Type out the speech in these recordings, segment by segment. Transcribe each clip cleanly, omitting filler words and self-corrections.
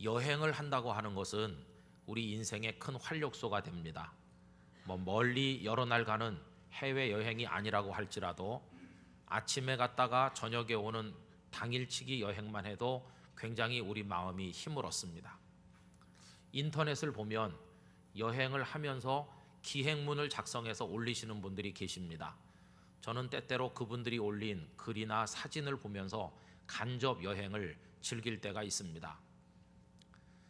여행을 한다고 하는 것은 우리 인생의 큰 활력소가 됩니다. 멀리 여러 날 가는 해외 여행이 아니라고 할지라도 아침에 갔다가 저녁에 오는 당일치기 여행만 해도 굉장히 우리 마음이 힘을 얻습니다. 인터넷을 보면 여행을 하면서 기행문을 작성해서 올리시는 분들이 계십니다. 저는 때때로 그분들이 올린 글이나 사진을 보면서 간접 여행을 즐길 때가 있습니다.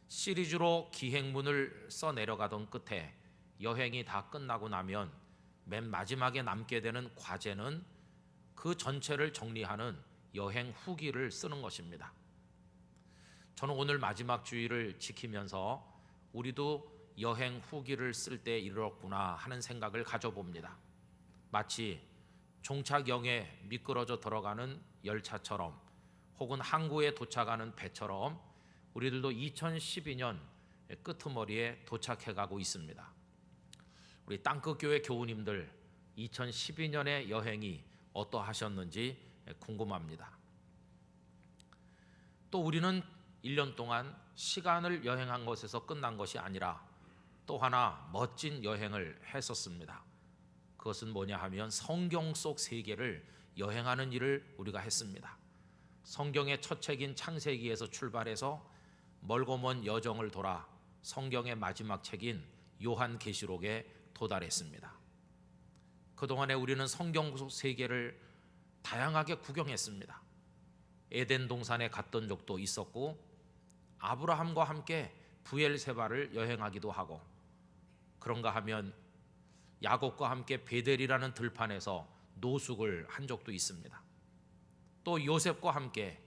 시리즈로 기행문을 써 내려가던 끝에 여행이 다 끝나고 나면 맨 마지막에 남게 되는 과제는 그 전체를 정리하는 여행 후기를 쓰는 것입니다. 저는 오늘 마지막 주일을 지키면서 우리도 여행 후기를 쓸 때 이르렀구나 하는 생각을 가져봅니다. 마치 종착역에 미끄러져 들어가는 열차처럼 혹은 항구에 도착하는 배처럼 우리들도 2012년 끄트머리에 도착해가고 있습니다. 우리 땅끝교회 교우님들 2012년의 여행이 어떠하셨는지 궁금합니다. 또 우리는 1년 동안 시간을 여행한 것에서 끝난 것이 아니라 또 하나 멋진 여행을 했었습니다. 그것은 뭐냐 하면 성경 속 세계를 여행하는 일을 우리가 했습니다. 성경의 첫 책인 창세기에서 출발해서 멀고 먼 여정을 돌아 성경의 마지막 책인 요한계시록에 도달했습니다. 그동안에 우리는 성경 속 세계를 다양하게 구경했습니다. 에덴 동산에 갔던 적도 있었고 아브라함과 함께 부엘세바를 여행하기도 하고 그런가 하면 야곱과 함께 베델이라는 들판에서 노숙을 한 적도 있습니다. 또 요셉과 함께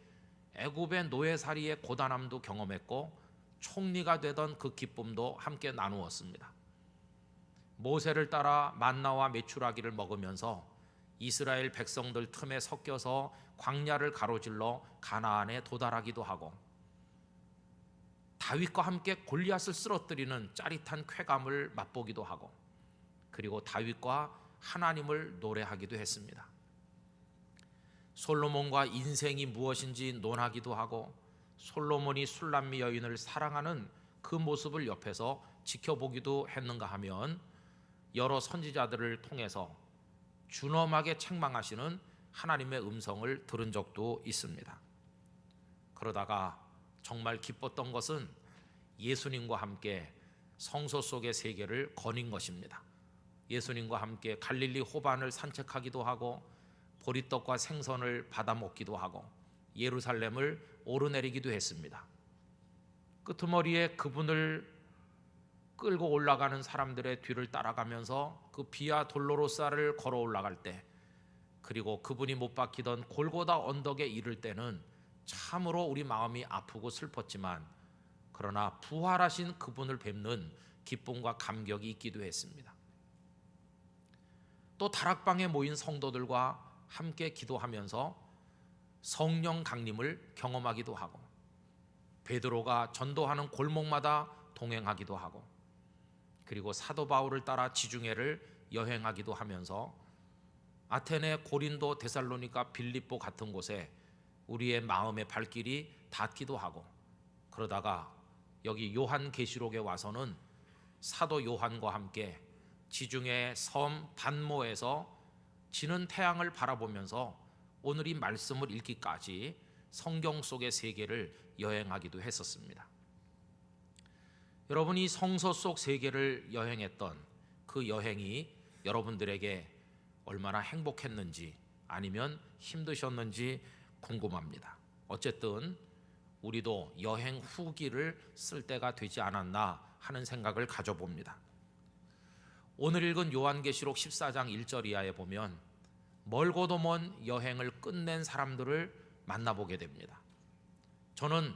애굽의 노예살이의 고단함도 경험했고 총리가 되던 그 기쁨도 함께 나누었습니다. 모세를 따라 만나와 메추라기를 먹으면서 이스라엘 백성들 틈에 섞여서 광야를 가로질러 가나안에 도달하기도 하고 다윗과 함께 골리앗을 쓰러뜨리는 짜릿한 쾌감을 맛보기도 하고 그리고 다윗과 하나님을 노래하기도 했습니다. 솔로몬과 인생이 무엇인지 논하기도 하고 솔로몬이 술람미 여인을 사랑하는 그 모습을 옆에서 지켜보기도 했는가 하면 여러 선지자들을 통해서 준엄하게 책망하시는 하나님의 음성을 들은 적도 있습니다. 그러다가 정말 기뻤던 것은 예수님과 함께 성소 속의 세계를 거닌 것입니다. 예수님과 함께 갈릴리 호반을 산책하기도 하고 보리떡과 생선을 받아 먹기도 하고 예루살렘을 오르내리기도 했습니다. 끄트머리에 그분을 끌고 올라가는 사람들의 뒤를 따라가면서 그 비아 돌로로사를 걸어 올라갈 때 그리고 그분이 못 박히던 골고다 언덕에 이를 때는 참으로 우리 마음이 아프고 슬펐지만 그러나 부활하신 그분을 뵙는 기쁨과 감격이 있기도 했습니다. 또 다락방에 모인 성도들과 함께 기도하면서 성령 강림을 경험하기도 하고 베드로가 전도하는 골목마다 동행하기도 하고 그리고 사도 바울을 따라 지중해를 여행하기도 하면서 아테네, 고린도, 데살로니가, 빌립보 같은 곳에 우리의 마음의 발길이 닿기도 하고 그러다가 여기 요한계시록에 와서는 사도 요한과 함께 지중해 섬 반모에서 지는 태양을 바라보면서 오늘 이 말씀을 읽기까지 성경 속의 세계를 여행하기도 했었습니다. 여러분이 성서 속 세계를 여행했던 그 여행이 여러분들에게 얼마나 행복했는지 아니면 힘드셨는지 궁금합니다. 어쨌든 우리도 여행 후기를 쓸 때가 되지 않았나 하는 생각을 가져봅니다. 오늘 읽은 요한계시록 14장 1절 이하에 보면 멀고도 먼 여행을 끝낸 사람들을 만나보게 됩니다. 저는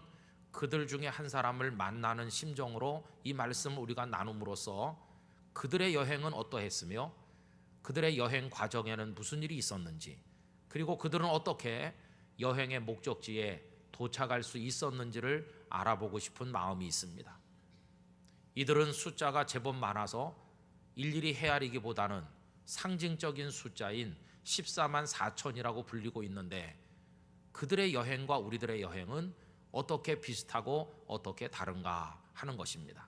그들 중에 한 사람을 만나는 심정으로 이 말씀을 우리가 나눔으로써 그들의 여행은 어떠했으며 그들의 여행 과정에는 무슨 일이 있었는지 그리고 그들은 어떻게 여행의 목적지에 도착할 수 있었는지를 알아보고 싶은 마음이 있습니다. 이들은 숫자가 제법 많아서 일일이 헤아리기보다는 상징적인 숫자인 14만 4천이라고 불리고 있는데 그들의 여행과 우리들의 여행은 어떻게 비슷하고 어떻게 다른가 하는 것입니다.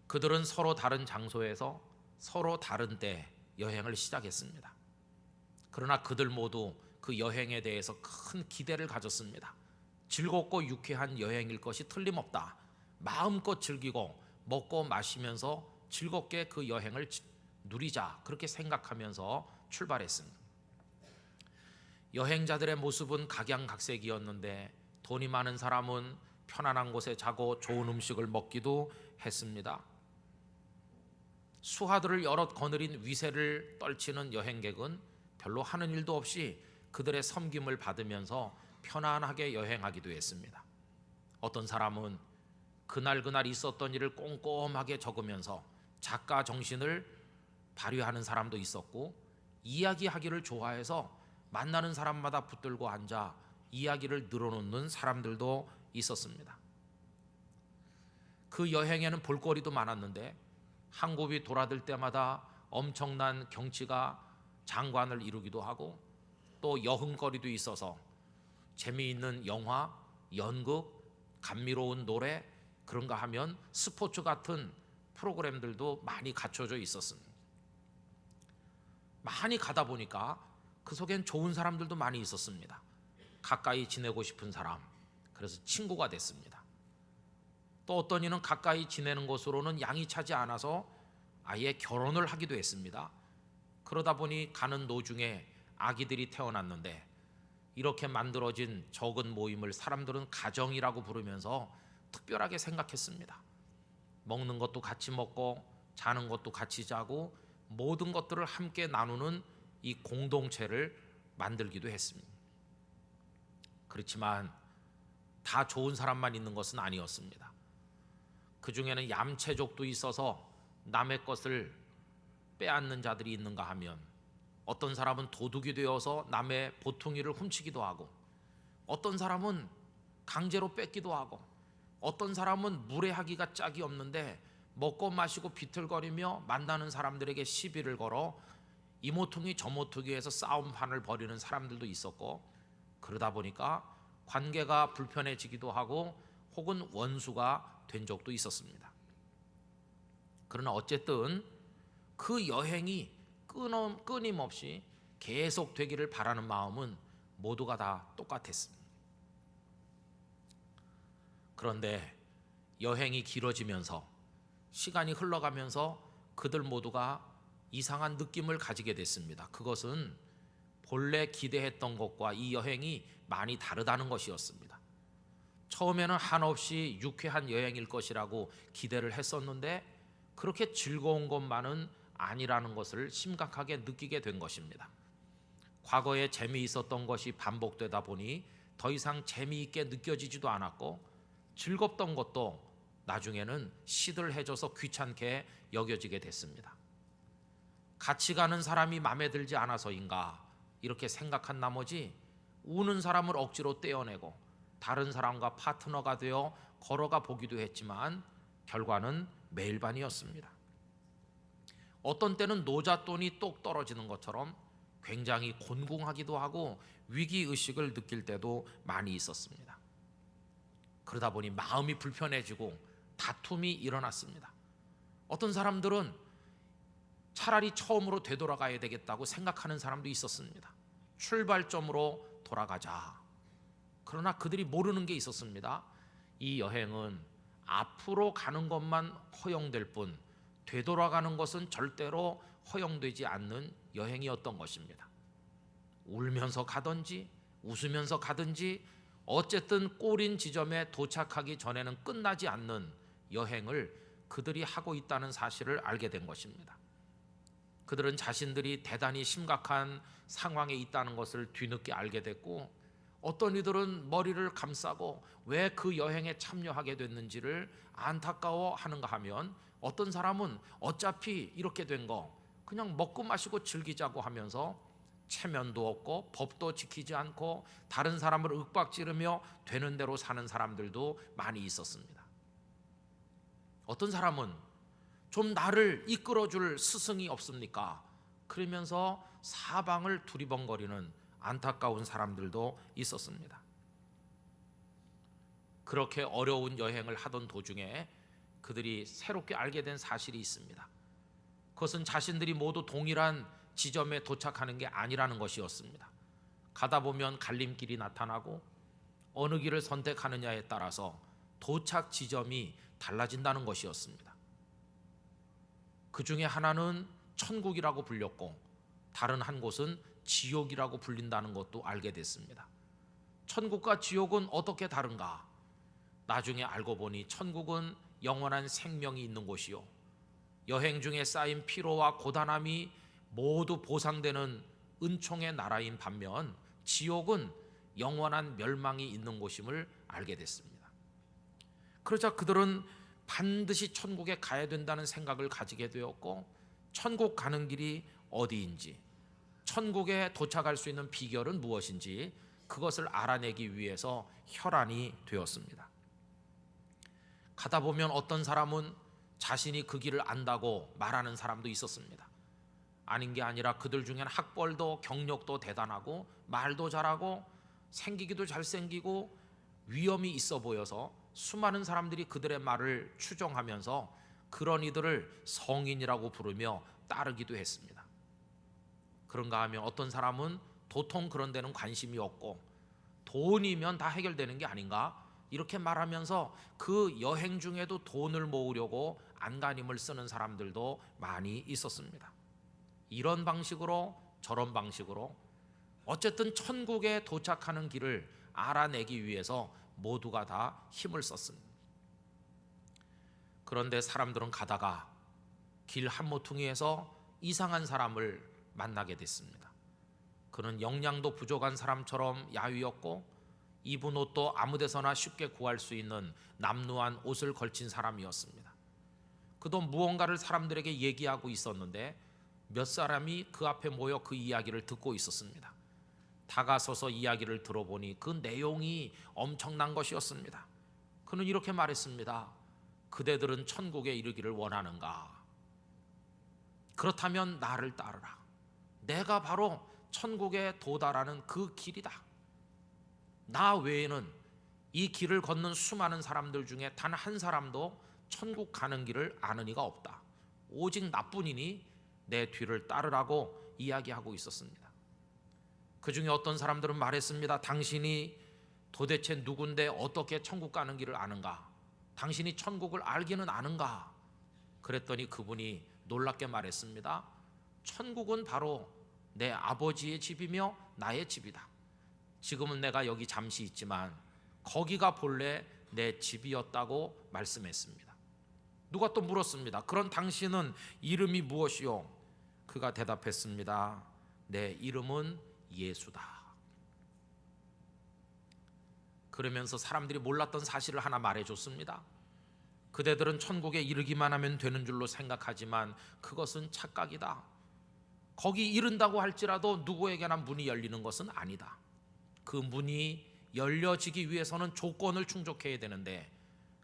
그들은 서로 다른 장소에서 서로 다른 때 여행을 시작했습니다. 그러나 그들 모두 그 여행에 대해서 큰 기대를 가졌습니다. 즐겁고 유쾌한 여행일 것이 틀림없다. 마음껏 즐기고 먹고 마시면서 즐겁게 그 여행을 누리자, 그렇게 생각하면서 출발했습니다. 여행자들의 모습은 각양각색이었는데 돈이 많은 사람은 편안한 곳에 자고 좋은 음식을 먹기도 했습니다. 수하들을 여럿 거느린 위세를 떨치는 여행객은 별로 하는 일도 없이 그들의 섬김을 받으면서 편안하게 여행하기도 했습니다. 어떤 사람은 그날 있었던 일을 꼼꼼하게 적으면서 작가 정신을 발휘하는 사람도 있었고, 이야기하기를 좋아해서 만나는 사람마다 붙들고 앉아 이야기를 늘어놓는 사람들도 있었습니다. 그 여행에는 볼거리도 많았는데 한 곱이 돌아들 때마다 엄청난 경치가 장관을 이루기도 하고, 또 여흥거리도 있어서 재미있는 영화, 연극, 감미로운 노래, 그런가 하면 스포츠 같은 프로그램들도 많이 갖춰져 있었습니다. 많이 가다 보니까 그 속엔 좋은 사람들도 많이 있었습니다. 가까이 지내고 싶은 사람, 그래서 친구가 됐습니다. 또 어떤 이는 가까이 지내는 것으로는 양이 차지 않아서 아예 결혼을 하기도 했습니다. 그러다 보니 가는 도중에 아기들이 태어났는데, 이렇게 만들어진 적은 모임을 사람들은 가정이라고 부르면서 특별하게 생각했습니다. 먹는 것도 같이 먹고 자는 것도 같이 자고 모든 것들을 함께 나누는 이 공동체를 만들기도 했습니다. 그렇지만 다 좋은 사람만 있는 것은 아니었습니다. 그 중에는 얌체족도 있어서 남의 것을 빼앗는 자들이 있는가 하면, 어떤 사람은 도둑이 되어서 남의 보퉁이를 훔치기도 하고, 어떤 사람은 강제로 뺏기도 하고, 어떤 사람은 무례하기가 짝이 없는데 먹고 마시고 비틀거리며 만나는 사람들에게 시비를 걸어 이 모퉁이 저 모퉁이에서 싸움판을 벌이는 사람들도 있었고, 그러다 보니까 관계가 불편해지기도 하고 혹은 원수가 된 적도 있었습니다. 그러나 어쨌든 그 여행이 끊임없이 계속되기를 바라는 마음은 모두가 다 똑같았습니다. 그런데 여행이 길어지면서 시간이 흘러가면서 그들 모두가 이상한 느낌을 가지게 됐습니다. 그것은 본래 기대했던 것과 이 여행이 많이 다르다는 것이었습니다. 처음에는 한없이 유쾌한 여행일 것이라고 기대를 했었는데 그렇게 즐거운 것만은 아니라는 것을 심각하게 느끼게 된 것입니다. 과거에 재미있었던 것이 반복되다 보니 더 이상 재미있게 느껴지지도 않았고, 즐겁던 것도 나중에는 시들해져서 귀찮게 여겨지게 됐습니다. 같이 가는 사람이 마음에 들지 않아서인가 이렇게 생각한 나머지 우는 사람을 억지로 떼어내고 다른 사람과 파트너가 되어 걸어가 보기도 했지만 결과는 매일반이었습니다. 어떤 때는 노잣돈이 똑 떨어지는 것처럼 굉장히 곤궁하기도 하고 위기의식을 느낄 때도 많이 있었습니다. 그러다 보니 마음이 불편해지고 다툼이 일어났습니다. 어떤 사람들은 차라리 처음으로 되돌아가야 되겠다고 생각하는 사람도 있었습니다. 출발점으로 돌아가자. 그러나 그들이 모르는 게 있었습니다. 이 여행은 앞으로 가는 것만 허용될 뿐 되돌아가는 것은 절대로 허용되지 않는 여행이었던 것입니다. 울면서 가든지 웃으면서 가든지 어쨌든 꼬린 지점에 도착하기 전에는 끝나지 않는 여행을 그들이 하고 있다는 사실을 알게 된 것입니다. 그들은 자신들이 대단히 심각한 상황에 있다는 것을 뒤늦게 알게 됐고, 어떤 이들은 머리를 감싸고 왜 그 여행에 참여하게 됐는지를 안타까워하는가 하면, 어떤 사람은 어차피 이렇게 된 거 그냥 먹고 마시고 즐기자고 하면서 체면도 없고 법도 지키지 않고 다른 사람을 윽박지르며 되는 대로 사는 사람들도 많이 있었습니다. 어떤 사람은 좀 나를 이끌어줄 스승이 없습니까? 그러면서 사방을 두리번거리는 안타까운 사람들도 있었습니다. 그렇게 어려운 여행을 하던 도중에 그들이 새롭게 알게 된 사실이 있습니다. 그것은 자신들이 모두 동일한 지점에 도착하는 게 아니라는 것이었습니다. 가다 보면 갈림길이 나타나고 어느 길을 선택하느냐에 따라서 도착 지점이 달라진다는 것이었습니다. 그 중에 하나는 천국이라고 불렸고 다른 한 곳은 지옥이라고 불린다는 것도 알게 됐습니다. 천국과 지옥은 어떻게 다른가? 나중에 알고 보니 천국은 영원한 생명이 있는 곳이요, 여행 중에 쌓인 피로와 고단함이 모두 보상되는 은총의 나라인 반면 지옥은 영원한 멸망이 있는 곳임을 알게 됐습니다. 그러자 그들은 반드시 천국에 가야 된다는 생각을 가지게 되었고, 천국 가는 길이 어디인지, 천국에 도착할 수 있는 비결은 무엇인지 그것을 알아내기 위해서 혈안이 되었습니다. 가다 보면 어떤 사람은 자신이 그 길을 안다고 말하는 사람도 있었습니다. 아닌 게 아니라 그들 중에는 학벌도 경력도 대단하고 말도 잘하고 생기기도 잘생기고 위엄이 있어 보여서 수많은 사람들이 그들의 말을 추종하면서 그런 이들을 성인이라고 부르며 따르기도 했습니다. 그런가 하면 어떤 사람은 도통 그런 데는 관심이 없고 돈이면 다 해결되는 게 아닌가, 이렇게 말하면서 그 여행 중에도 돈을 모으려고 안간힘을 쓰는 사람들도 많이 있었습니다. 이런 방식으로 저런 방식으로 어쨌든 천국에 도착하는 길을 알아내기 위해서 모두가 다 힘을 썼습니다. 그런데 사람들은 가다가 길 한모퉁이에서 이상한 사람을 만나게 됐습니다. 그는 영양도 부족한 사람처럼 야위었고 입은 옷도 아무 데서나 쉽게 구할 수 있는 남루한 옷을 걸친 사람이었습니다. 그도 무언가를 사람들에게 얘기하고 있었는데 몇 사람이 그 앞에 모여 그 이야기를 듣고 있었습니다. 다가서서 이야기를 들어보니 그 내용이 엄청난 것이었습니다. 그는 이렇게 말했습니다. 그대들은 천국에 이르기를 원하는가? 그렇다면 나를 따르라. 내가 바로 천국에 도달하는 그 길이다. 나 외에는 이 길을 걷는 수많은 사람들 중에 단 한 사람도 천국 가는 길을 아는 이가 없다. 오직 나뿐이니 내 뒤를 따르라고 이야기하고 있었습니다. 그 중에 어떤 사람들은 말했습니다. 당신이 도대체 누군데 어떻게 천국 가는 길을 아는가? 당신이 천국을 알기는 아는가? 그랬더니 그분이 놀랍게 말했습니다. 천국은 바로 내 아버지의 집이며 나의 집이다. 지금은 내가 여기 잠시 있지만 거기가 본래 내 집이었다고 말씀했습니다. 누가 또 물었습니다. 그런 당신은 이름이 무엇이요? 그가 대답했습니다. 내 이름은 예수다. 그러면서 사람들이 몰랐던 사실을 하나 말해줬습니다. 그대들은 천국에 이르기만 하면 되는 줄로 생각하지만 그것은 착각이다. 거기 이른다고 할지라도 누구에게나 문이 열리는 것은 아니다. 그 문이 열려지기 위해서는 조건을 충족해야 되는데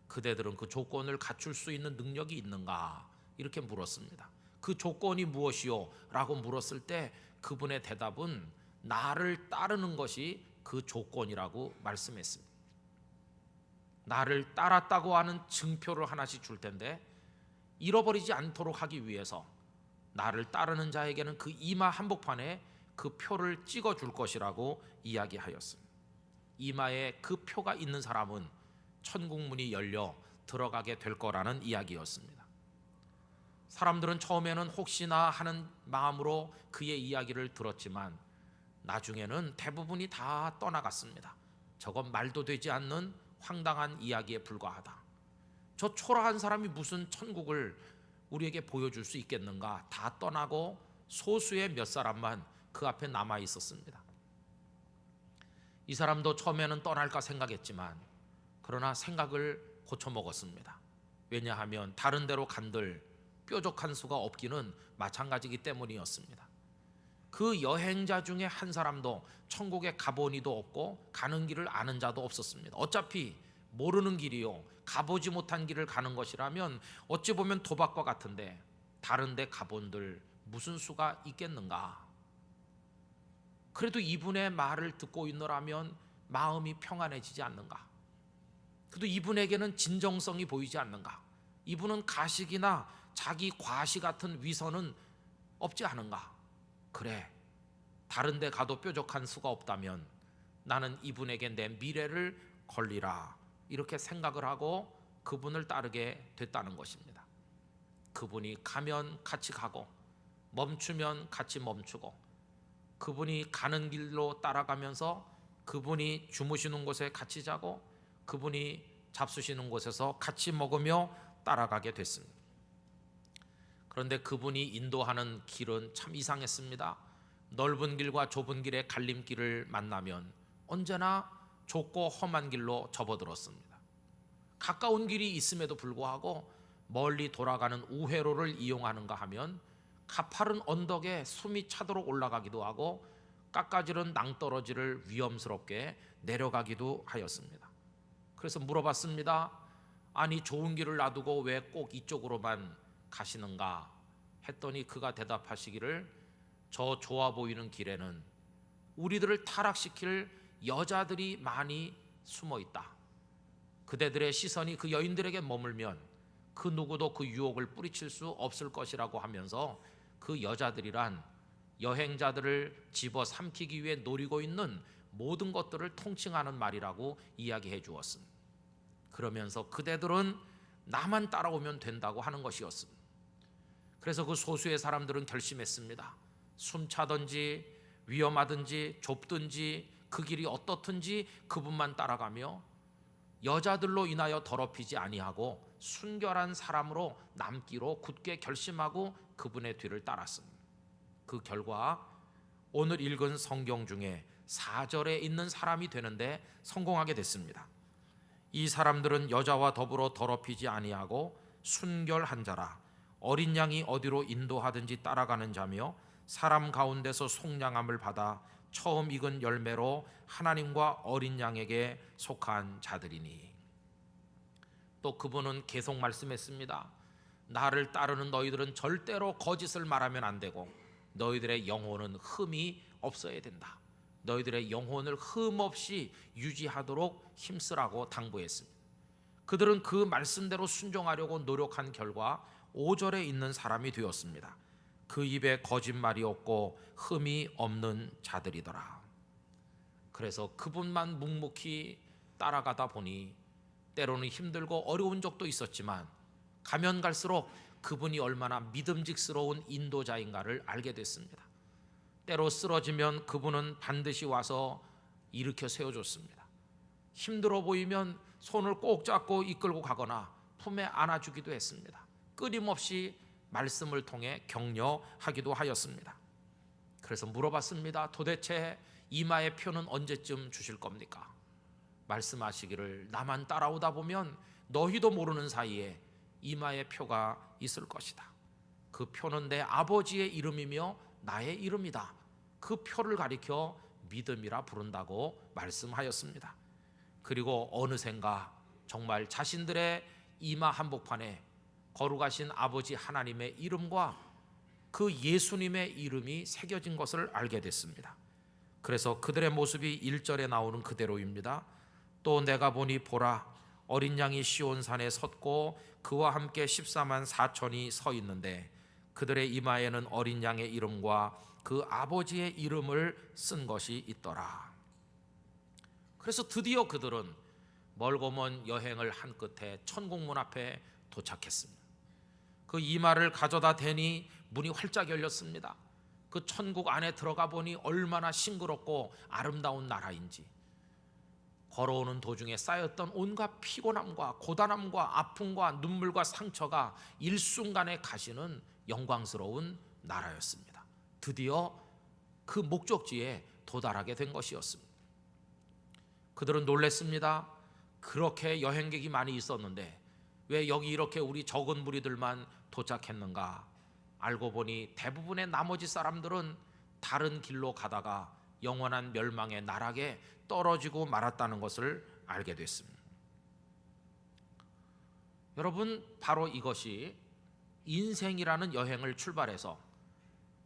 그대들은 그 조건을 갖출 수 있는 능력이 있는가? 이렇게 물었습니다. 그 조건이 무엇이요? 라고 물었을 때 그분의 대답은 나를 따르는 것이 그 조건이라고 말씀했습니다. 나를 따랐다고 하는 증표를 하나씩 줄 텐데 잃어버리지 않도록 하기 위해서 나를 따르는 자에게는 그 이마 한복판에 그 표를 찍어 줄 것이라고 이야기하였습니다. 이마에 그 표가 있는 사람은 천국 문이 열려 들어가게 될 거라는 이야기였습니다. 사람들은 처음에는 혹시나 하는 마음으로 그의 이야기를 들었지만 나중에는 대부분이 다 떠나갔습니다. 저건 말도 되지 않는 황당한 이야기에 불과하다. 저 초라한 사람이 무슨 천국을 우리에게 보여줄 수 있겠는가? 다 떠나고 소수의 몇 사람만 그 앞에 남아 있었습니다. 이 사람도 처음에는 떠날까 생각했지만 그러나 생각을 고쳐먹었습니다. 왜냐하면 다른 데로 간들 뾰족한 수가 없기는 마찬가지이기 때문이었습니다. 그 여행자 중에 한 사람도 천국에 가본 이도 없고 가는 길을 아는 자도 없었습니다. 어차피 모르는 길이요, 가보지 못한 길을 가는 것이라면 어찌 보면 도박과 같은데 다른 데 가본들 무슨 수가 있겠는가? 그래도 이분의 말을 듣고 있노라면 마음이 평안해지지 않는가? 그래도 이분에게는 진정성이 보이지 않는가? 이분은 가식이나 자기 과시 같은 위선은 없지 않은가? 그래, 다른 데 가도 뾰족한 수가 없다면 나는 이분에게 내 미래를 걸리라, 이렇게 생각을 하고 그분을 따르게 됐다는 것입니다. 그분이 가면 같이 가고 멈추면 같이 멈추고, 그분이 가는 길로 따라가면서 그분이 주무시는 곳에 같이 자고 그분이 잡수시는 곳에서 같이 먹으며 따라가게 됐습니다. 그런데 그분이 인도하는 길은 참 이상했습니다. 넓은 길과 좁은 길의 갈림길을 만나면 언제나 좁고 험한 길로 접어들었습니다. 가까운 길이 있음에도 불구하고 멀리 돌아가는 우회로를 이용하는가 하면 가파른 언덕에 숨이 차도록 올라가기도 하고 깎아지른 낭떠러지를 위험스럽게 내려가기도 하였습니다. 그래서 물어봤습니다. 아니, 좋은 길을 놔두고 왜 꼭 이쪽으로만 가시는가 했더니 그가 대답하시기를, 저 좋아 보이는 길에는 우리들을 타락시킬 여자들이 많이 숨어 있다. 그대들의 시선이 그 여인들에게 머물면 그 누구도 그 유혹을 뿌리칠 수 없을 것이라고 하면서 그 여자들이란 여행자들을 집어삼키기 위해 노리고 있는 모든 것들을 통칭하는 말이라고 이야기해 주었습니다. 그러면서 그대들은 나만 따라오면 된다고 하는 것이었습니다. 그래서 그 소수의 사람들은 결심했습니다. 숨차든지 위험하든지 좁든지 그 길이 어떻든지 그분만 따라가며 여자들로 인하여 더럽히지 아니하고 순결한 사람으로 남기로 굳게 결심하고 그분의 뒤를 따랐습니다. 그 결과 오늘 읽은 성경 중에 4절에 있는 사람이 되는데 성공하게 됐습니다. 이 사람들은 여자와 더불어 더럽히지 아니하고 순결한 자라, 어린 양이 어디로 인도하든지 따라가는 자며 사람 가운데서 속량함을 받아 처음 익은 열매로 하나님과 어린 양에게 속한 자들이니. 또 그분은 계속 말씀했습니다. 나를 따르는 너희들은 절대로 거짓을 말하면 안 되고 너희들의 영혼은 흠이 없어야 된다. 너희들의 영혼을 흠 없이 유지하도록 힘쓰라고 당부했습니다. 그들은 그 말씀대로 순종하려고 노력한 결과 5절에 있는 사람이 되었습니다. 그 입에 거짓말이 없고 흠이 없는 자들이더라. 그래서 그분만 묵묵히 따라가다 보니 때로는 힘들고 어려운 적도 있었지만 가면 갈수록 그분이 얼마나 믿음직스러운 인도자인가를 알게 됐습니다. 때로 쓰러지면 그분은 반드시 와서 일으켜 세워줬습니다. 힘들어 보이면 손을 꼭 잡고 이끌고 가거나 품에 안아주기도 했습니다. 끊임없이 말씀을 통해 격려하기도 하였습니다. 그래서 물어봤습니다. 도대체 이마의 표는 언제쯤 주실 겁니까? 말씀하시기를, 나만 따라오다 보면 너희도 모르는 사이에 이마의 표가 있을 것이다. 그 표는 내 아버지의 이름이며 나의 이름이다. 그 표를 가리켜 믿음이라 부른다고 말씀하였습니다. 그리고 어느샌가 정말 자신들의 이마 한복판에 거룩하신 아버지 하나님의 이름과 그 예수님의 이름이 새겨진 것을 알게 됐습니다. 그래서 그들의 모습이 1절에 나오는 그대로입니다. 또 내가 보니 보라, 어린 양이 시온산에 섰고 그와 함께 14만 4천이 서 있는데 그들의 이마에는 어린 양의 이름과 그 아버지의 이름을 쓴 것이 있더라. 그래서 드디어 그들은 멀고 먼 여행을 한 끝에 천국문 앞에 도착했습니다. 그 이마를 가져다 대니 문이 활짝 열렸습니다. 그 천국 안에 들어가 보니 얼마나 싱그럽고 아름다운 나라인지, 걸어오는 도중에 쌓였던 온갖 피곤함과 고단함과 아픔과 눈물과 상처가 일순간에 가시는 영광스러운 나라였습니다. 드디어 그 목적지에 도달하게 된 것이었습니다. 그들은 놀랐습니다. 그렇게 여행객이 많이 있었는데 왜 여기 이렇게 우리 적은 무리들만 도착했는가? 알고 보니 대부분의 나머지 사람들은 다른 길로 가다가 영원한 멸망의 나락에 떨어지고 말았다는 것을 알게 됐습니다. 여러분, 바로 이것이 인생이라는 여행을 출발해서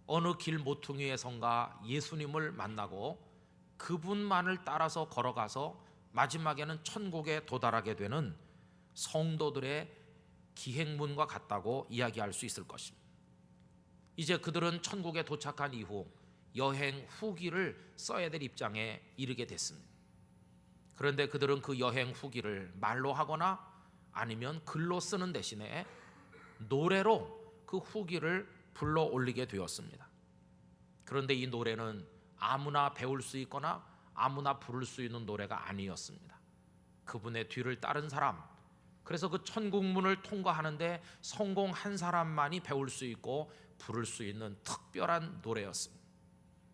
어느 길 모퉁이에선가 예수님을 만나고 그분만을 따라서 걸어가서 마지막에는 천국에 도달하게 되는 성도들의 기행문과 같다고 이야기할 수 있을 것입니다. 이제 그들은 천국에 도착한 이후 여행 후기를 써야 될 입장에 이르게 됐습니다. 그런데 그들은 그 여행 후기를 말로 하거나 아니면 글로 쓰는 대신에 노래로 그 후기를 불러 올리게 되었습니다. 그런데 이 노래는 아무나 배울 수 있거나 아무나 부를 수 있는 노래가 아니었습니다. 그분의 뒤를 따른 사람, 그래서 그 천국문을 통과하는데 성공한 사람만이 배울 수 있고 부를 수 있는 특별한 노래였습니다.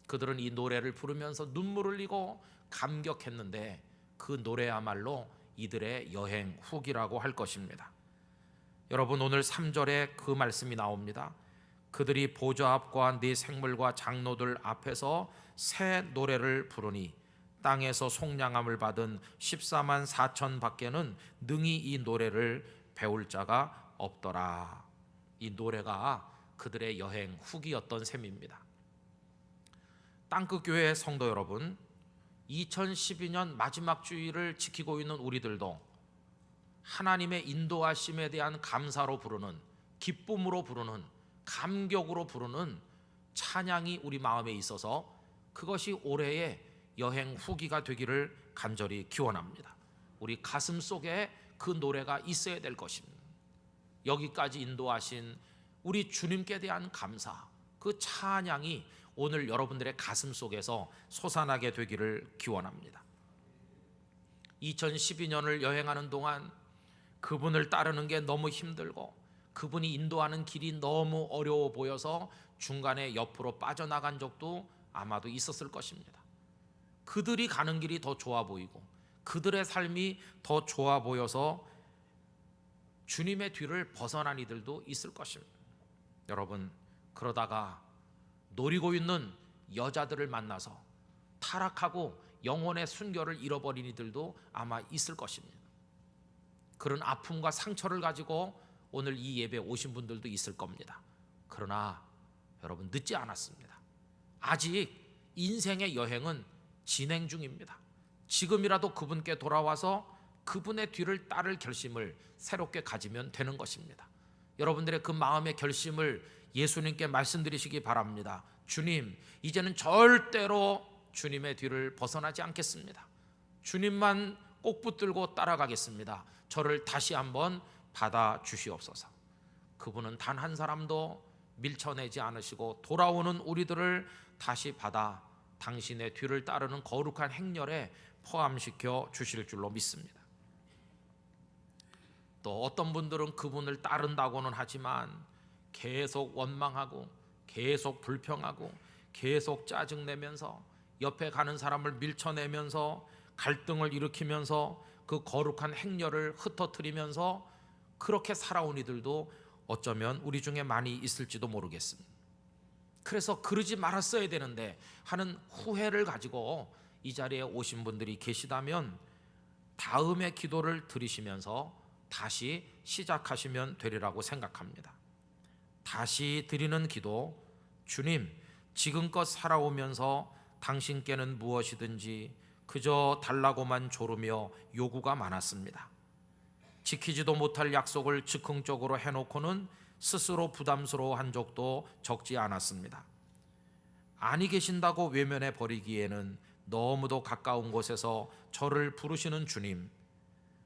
그들은 이 노래를 부르면서 눈물을 흘리고 감격했는데 그 노래야말로 이들의 여행 후기라고 할 것입니다. 여러분, 오늘 3절에 그 말씀이 나옵니다. 그들이 보좌 앞과 네 생물과 장로들 앞에서 새 노래를 부르니 땅에서 속량함을 받은 14만 4천 밖에는 능히 이 노래를 배울 자가 없더라. 이 노래가 그들의 여행 후기였던 셈입니다. 땅끝 교회의 성도 여러분, 2012년 마지막 주일을 지키고 있는 우리들도 하나님의 인도하심에 대한 감사로 부르는, 기쁨으로 부르는, 감격으로 부르는 찬양이 우리 마음에 있어서 그것이 올해의 여행 후기가 되기를 간절히 기원합니다. 우리 가슴 속에 그 노래가 있어야 될 것입니다. 여기까지 인도하신 우리 주님께 대한 감사, 그 찬양이 오늘 여러분들의 가슴 속에서 솟아나게 되기를 기원합니다. 2012년을 여행하는 동안 그분을 따르는 게 너무 힘들고 그분이 인도하는 길이 너무 어려워 보여서 중간에 옆으로 빠져나간 적도 아마도 있었을 것입니다. 그들이 가는 길이 더 좋아 보이고 그들의 삶이 더 좋아 보여서 주님의 뒤를 벗어난 이들도 있을 것입니다. 여러분, 그러다가 노리고 있는 여자들을 만나서 타락하고 영혼의 순결을 잃어버린 이들도 아마 있을 것입니다. 그런 아픔과 상처를 가지고 오늘 이 예배에 오신 분들도 있을 겁니다. 그러나 여러분, 늦지 않았습니다. 아직 인생의 여행은 진행 중입니다. 지금이라도 그분께 돌아와서 그분의 뒤를 따를 결심을 새롭게 가지면 되는 것입니다. 여러분들의 그 마음의 결심을 예수님께 말씀드리시기 바랍니다. 주님, 이제는 절대로 주님의 뒤를 벗어나지 않겠습니다. 주님만 꼭 붙들고 따라가겠습니다. 저를 다시 한번 받아 주시옵소서. 그분은 단 한 사람도 밀쳐내지 않으시고 돌아오는 우리들을 다시 받아 당신의 뒤를 따르는 거룩한 행렬에 포함시켜 주실 줄로 믿습니다. 또 어떤 분들은 그분을 따른다고는 하지만 계속 원망하고 계속 불평하고 계속 짜증내면서 옆에 가는 사람을 밀쳐내면서 갈등을 일으키면서 그 거룩한 행렬을 흩어뜨리면서 그렇게 살아온 이들도 어쩌면 우리 중에 많이 있을지도 모르겠습니다. 그래서 그러지 말았어야 되는데 하는 후회를 가지고 이 자리에 오신 분들이 계시다면 다음의 기도를 드리시면서 다시 시작하시면 되리라고 생각합니다. 다시 드리는 기도, 주님, 지금껏 살아오면서 당신께는 무엇이든지 그저 달라고만 조르며 요구가 많았습니다. 지키지도 못할 약속을 즉흥적으로 해놓고는 스스로 부담스러워한 적도 적지 않았습니다. 아니 계신다고 외면해 버리기에는 너무도 가까운 곳에서 저를 부르시는 주님,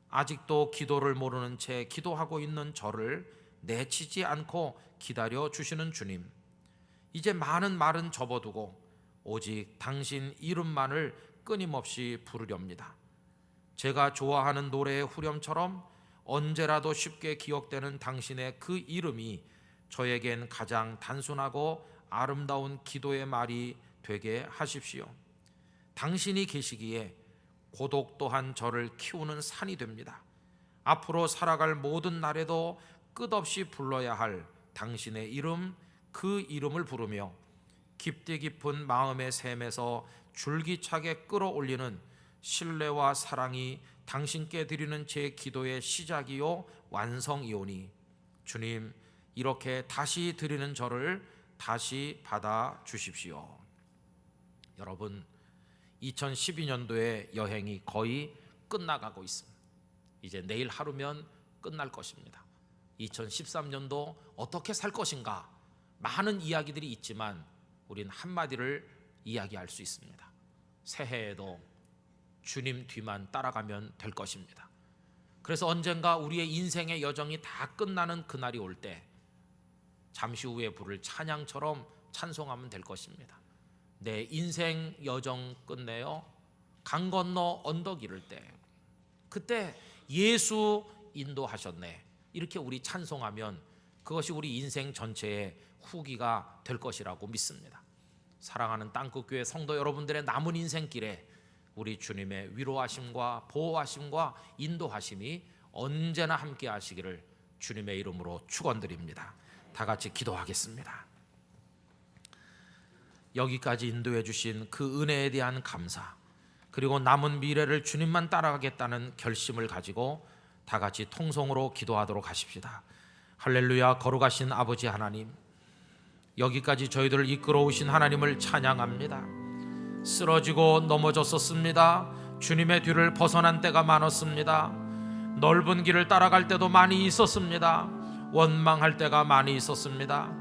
아직도 기도를 모르는 채 기도하고 있는 저를 내치지 않고 기다려 주시는 주님, 이제 많은 말은 접어두고 오직 당신 이름만을 끊임없이 부르렵니다. 제가 좋아하는 노래의 후렴처럼 언제라도 쉽게 기억되는 당신의 그 이름이 저에겐 가장 단순하고 아름다운 기도의 말이 되게 하십시오. 당신이 계시기에 고독 또한 저를 키우는 산이 됩니다. 앞으로 살아갈 모든 날에도 끝없이 불러야 할 당신의 이름, 그 이름을 부르며 깊디 깊은 마음의 샘에서 줄기차게 끌어올리는 신뢰와 사랑이 당신께 드리는 제 기도의 시작이요 완성이오니 주님, 이렇게 다시 드리는 저를 다시 받아 주십시오. 여러분, 2012년도의 여행이 거의 끝나가고 있습니다. 이제 내일 하루면 끝날 것입니다. 2013년도 어떻게 살 것인가, 많은 이야기들이 있지만 우린 한마디를 이야기할 수 있습니다. 새해에도 주님 뒤만 따라가면 될 것입니다. 그래서 언젠가 우리의 인생의 여정이 다 끝나는 그날이 올 때 잠시 후에 부를 찬양처럼 찬송하면 될 것입니다. 내 인생 여정 끝내요 강 건너 언덕 이를 때, 그때 예수 인도하셨네, 이렇게 우리 찬송하면 그것이 우리 인생 전체의 후기가 될 것이라고 믿습니다. 사랑하는 땅끝교회 성도 여러분들의 남은 인생길에 우리 주님의 위로하심과 보호하심과 인도하심이 언제나 함께 하시기를 주님의 이름으로 축원드립니다. 다 같이 기도하겠습니다. 여기까지 인도해 주신 그 은혜에 대한 감사, 그리고 남은 미래를 주님만 따라가겠다는 결심을 가지고 다 같이 통성으로 기도하도록 하십시다. 할렐루야. 거룩하신 아버지 하나님, 여기까지 저희들을 이끌어 오신 하나님을 찬양합니다. 쓰러지고 넘어졌었습니다. 주님의 뒤를 벗어난 때가 많았습니다. 넓은 길을 따라갈 때도 많이 있었습니다. 원망할 때가 많이 있었습니다.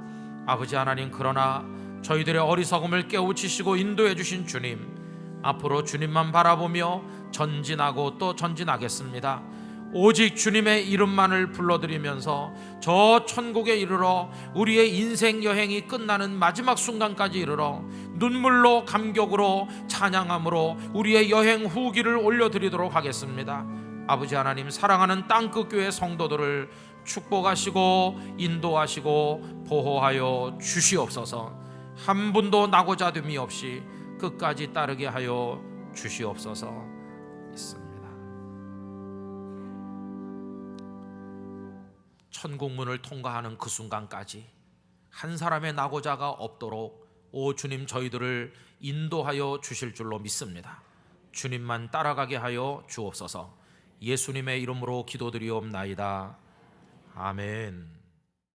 아버지 하나님, 그러나 저희들의 어리석음을 깨우치시고 인도해 주신 주님, 앞으로 주님만 바라보며 전진하고 또 전진하겠습니다. 오직 주님의 이름만을 불러드리면서 저 천국에 이르러 우리의 인생 여행이 끝나는 마지막 순간까지 이르러 눈물로 감격으로 찬양함으로 우리의 여행 후기를 올려드리도록 하겠습니다. 아버지 하나님, 사랑하는 땅끝교회 성도들을 축복하시고 인도하시고 보호하여 주시옵소서. 한 분도 낙오자 됨이 없이 끝까지 따르게 하여 주시옵소서. 있습니다. 천국문을 통과하는 그 순간까지 한 사람의 낙오자가 없도록 오 주님, 저희들을 인도하여 주실 줄로 믿습니다. 주님만 따라가게 하여 주옵소서. 예수님의 이름으로 기도드리옵나이다. 아멘.